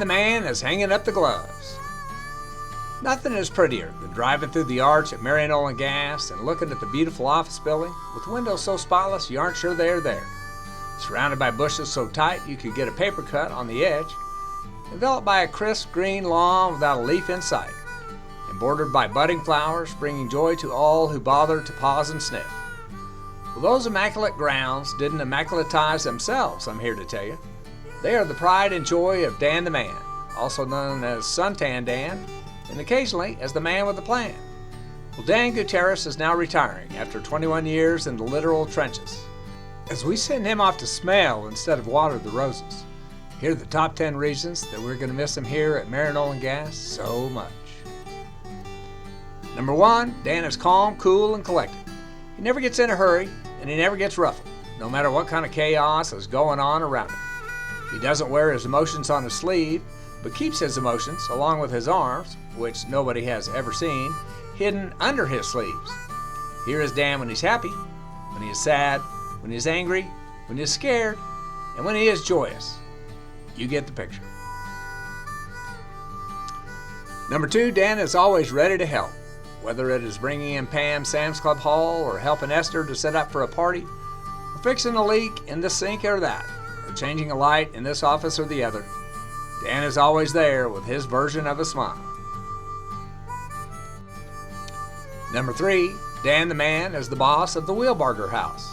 the man is hanging up the gloves. Nothing is prettier than driving through the arch at Marion Oil and Gas and looking at the beautiful office building with windows so spotless you aren't sure they're there. Surrounded by bushes so tight you could get a paper cut on the edge. Enveloped by a crisp green lawn without a leaf in sight. And bordered by budding flowers bringing joy to all who bother to pause and sniff. Well, those immaculate grounds didn't immaculatize themselves, I'm here to tell you. They are the pride and joy of Dan the Man, also known as Suntan Dan, and occasionally as the man with the plan. Well, Dan Guitierrez is now retiring after 21 years in the literal trenches. As we send him off to smell instead of water the roses, here are the top 10 reasons that we're going to miss him here at Marion Oil and Gas so much. Number 1, Dan is calm, cool, and collected. He never gets in a hurry, and he never gets ruffled, no matter what kind of chaos is going on around him. He doesn't wear his emotions on his sleeve, but keeps his emotions, along with his arms, which nobody has ever seen, hidden under his sleeves. Here is Dan when he's happy, when he is sad, when he is angry, when he is scared, and when he is joyous. You get the picture. Number 2, Dan is always ready to help. Whether it is bringing in Pam Sam's Club haul, or helping Esther to set up for a party, or fixing a leak in this sink or that, or changing a light in this office or the other, Dan is always there with his version of a smile. Number 3, Dan the Man is the boss of the Wheelbarger House.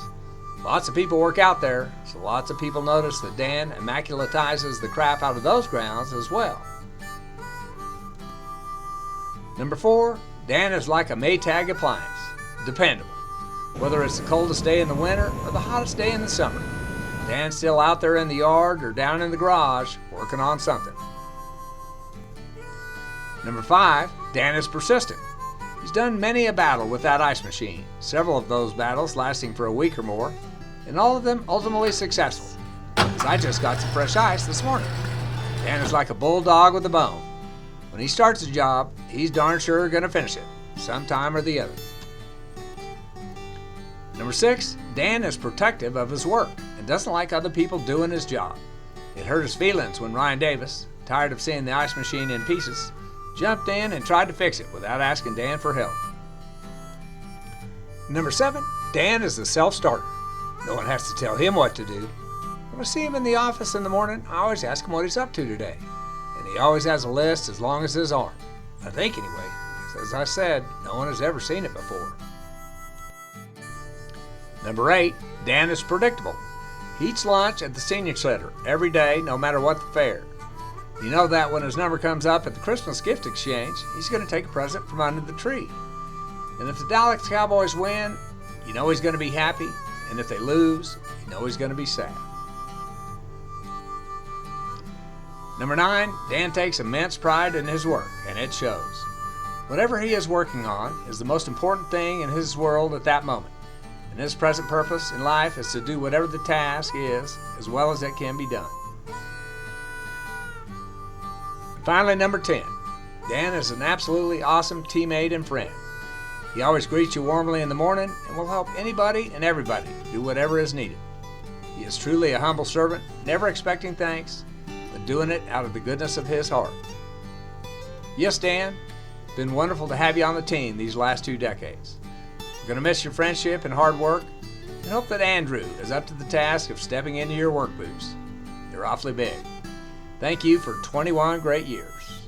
Lots of people work out there, so lots of people notice that Dan immaculatizes the crap out of those grounds as well. Number 4, Dan is like a Maytag appliance, dependable. Whether it's the coldest day in the winter or the hottest day in the summer, Dan's still out there in the yard or down in the garage working on something. Number 5, Dan is persistent. He's done many a battle with that ice machine, several of those battles lasting for a week or more, and all of them ultimately successful, as I just got some fresh ice this morning. Dan is like a bulldog with a bone. When he starts a job, he's darn sure going to finish it, sometime or the other. Number 6, Dan is protective of his work and doesn't like other people doing his job. It hurt his feelings when Ryan Davis, tired of seeing the ice machine in pieces, jumped in and tried to fix it without asking Dan for help. Number 7, Dan is the self-starter. No one has to tell him what to do. When I see him in the office in the morning, I always ask him what he's up to today. And he always has a list as long as his arm. I think anyway, because as I said, no one has ever seen it before. Number 8, Dan is predictable. He eats lunch at the senior center every day, no matter what the fare. You know that when his number comes up at the Christmas gift exchange, he's going to take a present from under the tree. And if the Dallas Cowboys win, you know he's going to be happy. And if they lose, you know he's going to be sad. Number 9, Dan takes immense pride in his work, and it shows. Whatever he is working on is the most important thing in his world at that moment. And his present purpose in life is to do whatever the task is as well as it can be done. Finally, number 10, Dan is an absolutely awesome teammate and friend. He always greets you warmly in the morning and will help anybody and everybody do whatever is needed. He is truly a humble servant, never expecting thanks, but doing it out of the goodness of his heart. Yes, Dan, it's been wonderful to have you on the team these last 2 decades. We're going to miss your friendship and hard work and hope that Andrew is up to the task of stepping into your work boots. You're awfully big. Thank you for 21 great years.